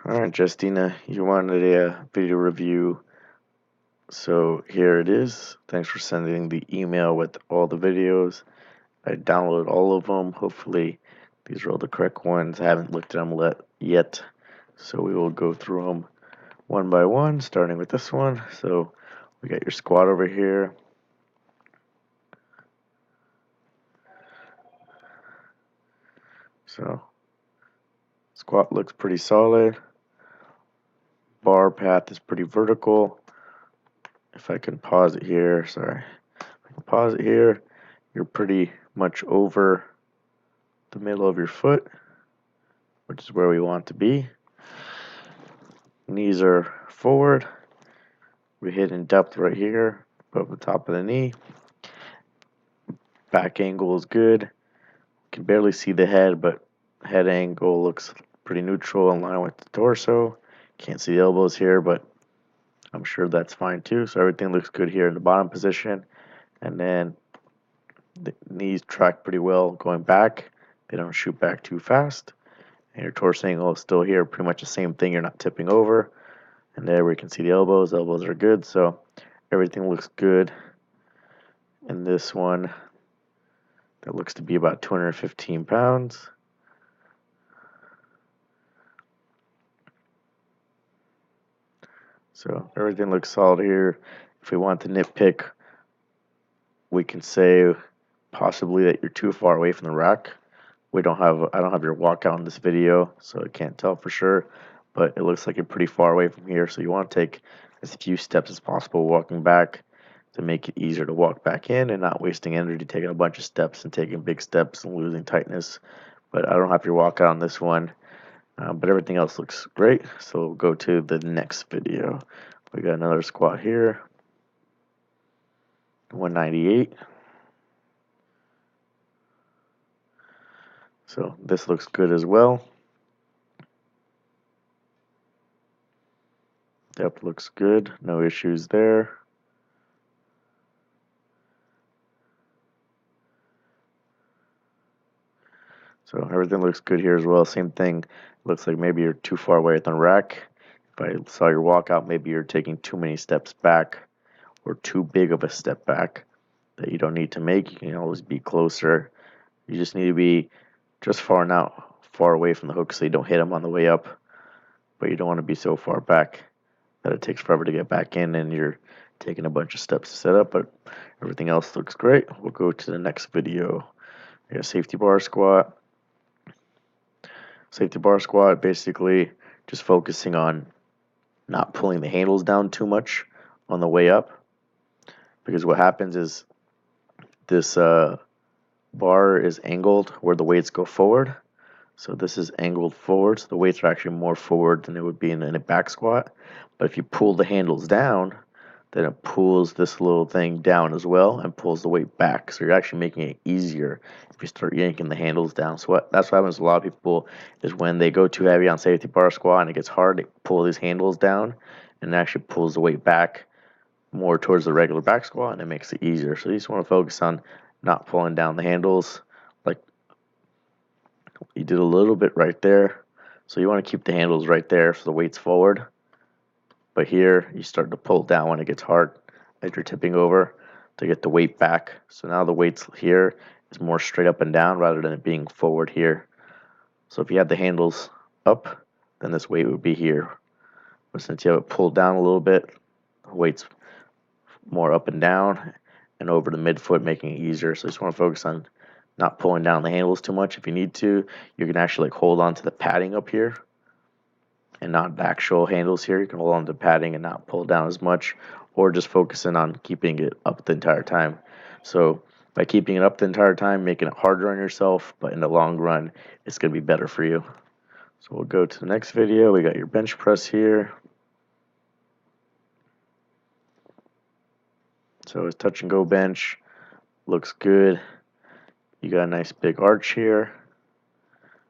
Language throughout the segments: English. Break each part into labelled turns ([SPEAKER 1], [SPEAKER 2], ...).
[SPEAKER 1] Alright, Justina, you wanted a video review, so here it is. Thanks for sending the email with all the videos. I downloaded all of them. Hopefully, these are all the correct ones. I haven't looked at them yet, so we will go through them one by one, starting with this one. So, we got your squat over here. So, squat looks pretty solid. Bar path is pretty vertical. If I can pause it here, sorry. If I can pause it here, you're pretty much over the middle of your foot, which is where we want to be. Knees are forward. We hit in depth right here, above the top of the knee. Back angle is good. Can barely see the head, but head angle looks pretty neutral in line with the torso. Can't see the elbows here, but I'm sure that's fine too. So everything looks good here in the bottom position. And then the knees track pretty well going back. They don't shoot back too fast. And your torso angle is still here, pretty much the same thing. You're not tipping over. And there we can see the elbows. The elbows are good, so everything looks good. And this one, that looks to be about 215 pounds. So everything looks solid here. If we want to nitpick, we can say possibly that you're too far away from the rack. I don't have your walkout in this video, so I can't tell for sure, but it looks like you're pretty far away from here, so you want to take as few steps as possible walking back to make it easier to walk back in and not wasting energy taking a bunch of steps and taking big steps and losing tightness. But I don't have your walkout on this one, but everything else looks great, so we'll go to the next video. We got another squat here, 198. So this looks good as well. Depth looks good, no issues there. So everything looks good here as well. Same thing, looks like maybe you're too far away at the rack. If I saw your walkout, maybe you're taking too many steps back or too big of a step back that you don't need to make. You can always be closer. You just need to be just far away from the hook so you don't hit them on the way up, but you don't want to be so far back that it takes forever to get back in and you're taking a bunch of steps to set up, but everything else looks great. We'll go to the next video. We got safety bar squat. Safety bar squat, basically just focusing on not pulling the handles down too much on the way up, because what happens is this bar is angled where the weights go forward. So this is angled forward, so the weights are actually more forward than it would be in a back squat. But if you pull the handles down, then it pulls this little thing down as well and pulls the weight back. So you're actually making it easier if you start yanking the handles down. So that's what happens to a lot of people is when they go too heavy on safety bar squat and it gets hard, they pull these handles down and it actually pulls the weight back more towards the regular back squat and it makes it easier. So you just want to focus on not pulling down the handles. Like you did a little bit right there. So you want to keep the handles right there so the weight's forward. But here, you start to pull down when it gets hard as you're tipping over to get the weight back. So now the weight's here is more straight up and down rather than it being forward here. So if you had the handles up, then this weight would be here. But since you have it pulled down a little bit, the weight's more up and down and over the midfoot, making it easier. So you just want to focus on not pulling down the handles too much. If you need to, you can actually hold on to the padding up here and not the actual handles here. You can hold on to padding and not pull down as much, or just focusing on keeping it up the entire time. So by keeping it up the entire time, making it harder on yourself, but in the long run, it's going to be better for you. So we'll go to the next video. We got your bench press here. So it's touch and go bench. Looks good. You got a nice big arch here,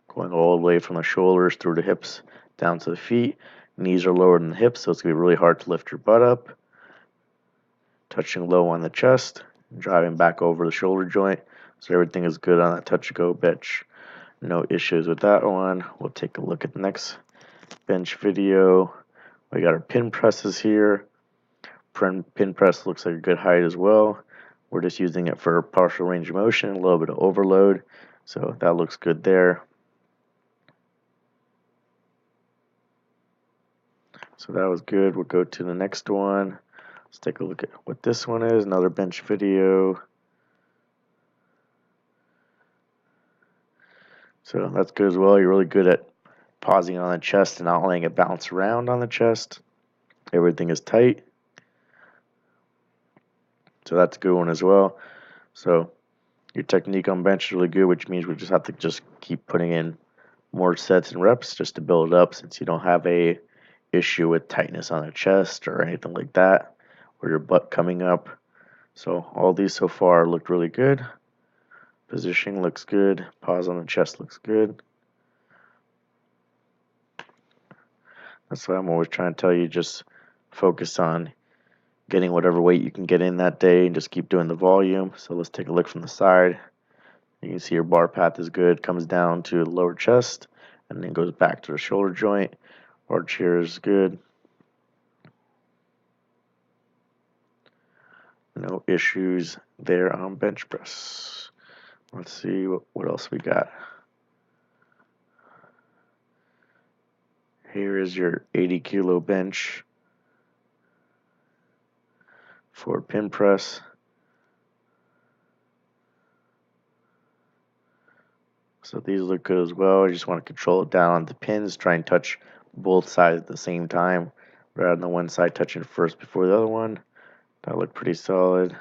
[SPEAKER 1] going all the way from the shoulders through the hips down to the feet. Knees are lower than the hips, so it's going to be really hard to lift your butt up. Touching low on the chest, driving back over the shoulder joint. So everything is good on that touch and go bench. No issues with that one. We'll take a look at the next bench video. We got our pin presses here. Pin press looks like a good height as well. We're just using it for partial range of motion, a little bit of overload. So that looks good there. So that was good. We'll go to the next one. Let's take a look at what this one is. Another bench video. So that's good as well. You're really good at pausing on the chest and not letting it bounce around on the chest. Everything is tight. So that's a good one as well. So your technique on bench is really good, which means we just have to just keep putting in more sets and reps just to build it up, since you don't have a issue with tightness on the chest or anything like that, or your butt coming up. So all these so far look really good. Positioning looks good. Pause on the chest looks good. That's why I'm always trying to tell you, just focus on getting whatever weight you can get in that day and just keep doing the volume. So let's take a look from the side. You can see your bar path is good, comes down to the lower chest and then goes back to the shoulder joint. Arch here is good. No issues there on bench press. Let's see what else we got. Here is your 80 kilo bench for pin press. So these look good as well. You just want to control it down on the pins. Try and touch both sides at the same time, rather than one side touching first before the other one. That looked pretty solid.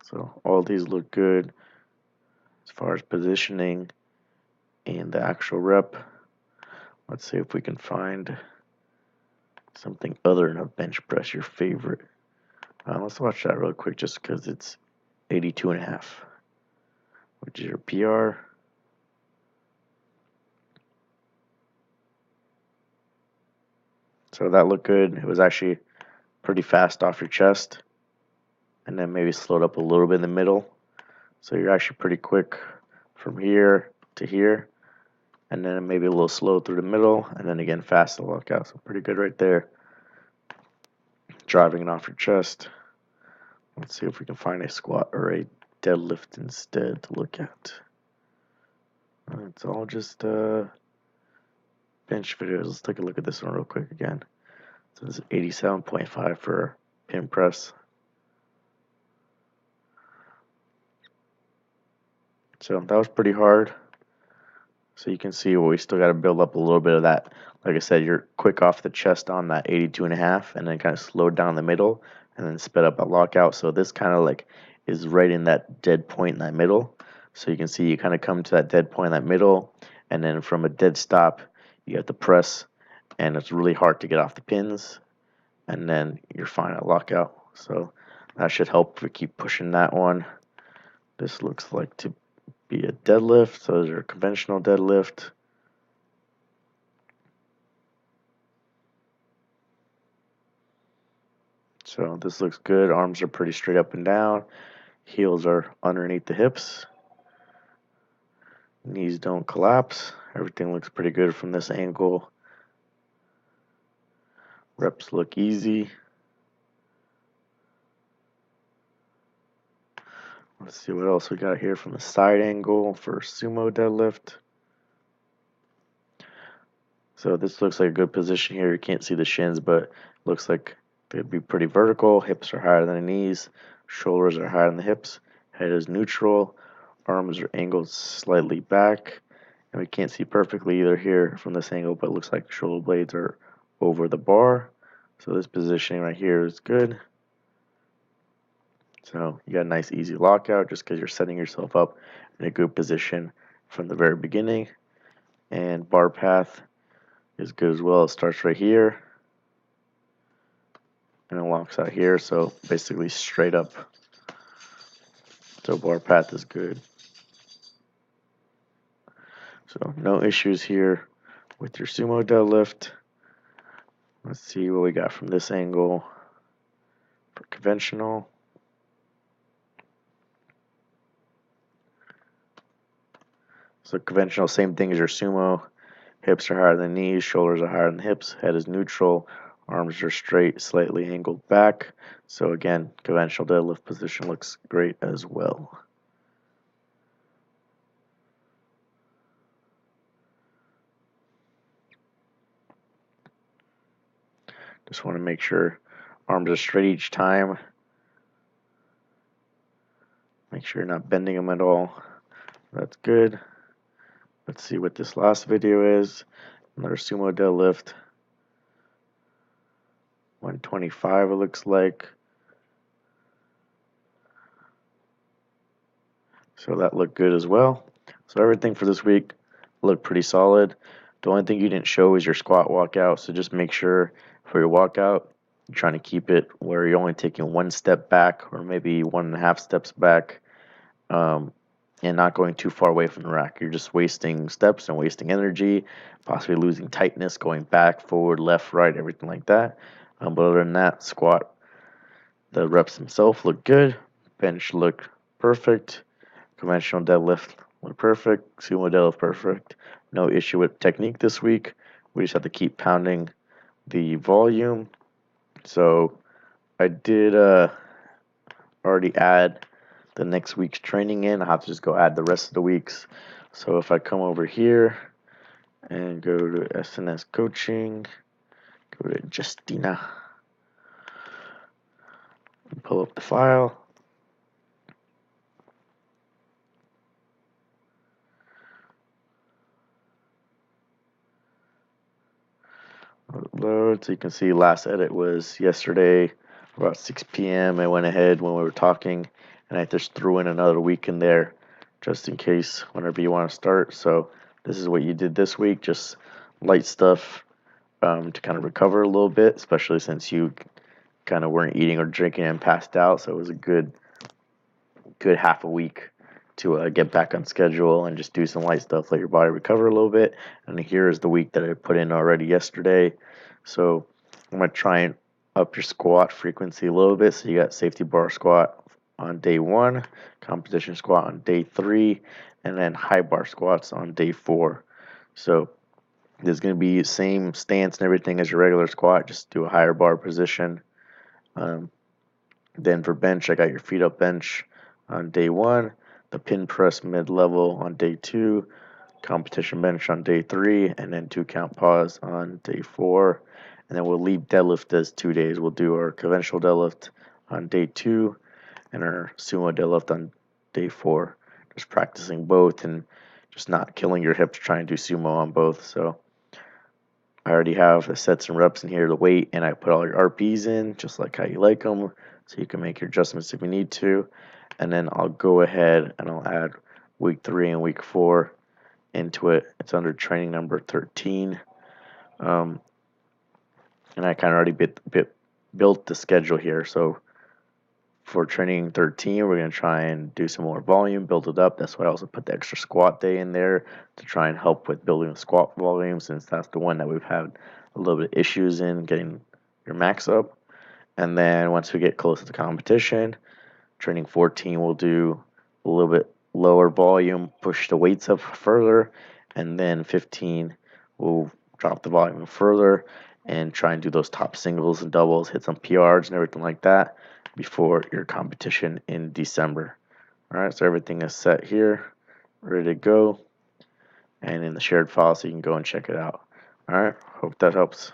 [SPEAKER 1] So all these look good as far as positioning and the actual rep. Let's see if we can find something other than a bench press, your favorite. Let's watch that real quick just because it's 82.5, which is your PR. So that looked good. It was actually pretty fast off your chest, and then maybe slowed up a little bit in the middle. So you're actually pretty quick from here to here, and then maybe a little slow through the middle, and then again fast to lock out. So pretty good right there. Driving it off your chest. Let's see if we can find a squat or a deadlift instead to look at. It's all just bench videos. Let's take a look at this one real quick again. So this is 87.5 for pin press. So that was pretty hard. So you can see we still got to build up a little bit of that. Like I said, you're quick off the chest on that 82.5, and then kind of slowed down the middle, and then sped up at lockout. So this kind of like is right in that dead point in that middle. So you can see you kind of come to that dead point in that middle, and then from a dead stop, you have to press, and it's really hard to get off the pins, and then you're fine at lockout. So that should help if we keep pushing that one. This looks like to be a deadlift. So those are conventional deadlift. So this looks good. Arms are pretty straight up and down. Heels are underneath the hips. Knees don't collapse. Everything looks pretty good from this angle. Reps look easy. Let's see what else we got here from the side angle for sumo deadlift. So this looks like a good position here. You can't see the shins, but it looks like they'd be pretty vertical. Hips are higher than the knees. Shoulders are higher than the hips. Head is neutral. Arms are angled slightly back. And we can't see perfectly either here from this angle, but it looks like the shoulder blades are over the bar. So this positioning right here is good. So you got a nice easy lockout just because you're setting yourself up in a good position from the very beginning. And bar path is good as well. It starts right here and it locks out here. So basically straight up. So bar path is good. So no issues here with your sumo deadlift. Let's see what we got from this angle for conventional. So conventional, same thing as your sumo. Hips are higher than knees, shoulders are higher than hips, head is neutral, arms are straight, slightly angled back. So again, conventional deadlift position looks great as well. Just want to make sure arms are straight each time. Make sure you're not bending them at all. That's good. Let's see what this last video is. Another sumo deadlift. 125 it looks like. So that looked good as well. So everything for this week looked pretty solid. The only thing you didn't show is your squat walkout. So just make sure for your walkout, you're trying to keep it where you're only taking one step back or maybe 1.5 steps back, and not going too far away from the rack. You're just wasting steps and wasting energy, possibly losing tightness, going back, forward, left, right, everything like that. But other than that, squat, the reps themselves look good. Bench looked perfect. Conventional deadlift looked perfect. Sumo deadlift perfect. No issue with technique this week. We just have to keep pounding the volume. So I did already add the next week's training in. I have to just go add the rest of the weeks. So if I come over here and go to SNS coaching, go to Justina, and pull up the file. Load. So you can see last edit was yesterday about 6 p.m. I went ahead when we were talking and I just threw in another week in there just in case whenever you want to start. So this is what you did this week, just light stuff to kind of recover a little bit, especially since you kind of weren't eating or drinking and passed out. So it was a good half a week to get back on schedule and just do some light stuff, let your body recover a little bit. And here is the week that I put in already yesterday. So I'm going to try and up your squat frequency a little bit. So you got safety bar squat on day 1, competition squat on day 3, and then high bar squats on day 4. So there's going to be same stance and everything as your regular squat, just do a higher bar position. Then for bench, I got your feet up bench on day 1, the pin press mid-level on day 2, competition bench on day 3, and then 2 count pause on day 4. And then we'll leave deadlift as 2 days. We'll do our conventional deadlift on day 2 and our sumo deadlift on day 4. Just practicing both and just not killing your hips trying to do sumo on both. So I already have the sets and reps in here, the weight, and I put all your RPs in just like how you like them, so you can make your adjustments if you need to. And then I'll go ahead and I'll add week 3 and week 4 into it. It's under training number 13. And I kind of already built the schedule here. So for training 13, we're going to try and do some more volume, build it up. That's why I also put the extra squat day in there to try and help with building the squat volume, since that's the one that we've had a little bit of issues in getting your max up. And then once we get close to the competition, training 14, we'll do a little bit lower volume, push the weights up further, and then 15, we'll drop the volume further and try and do those top singles and doubles, hit some PRs and everything like that before your competition in December. All right, so everything is set here, ready to go, and in the shared file so you can go and check it out. All right, hope that helps.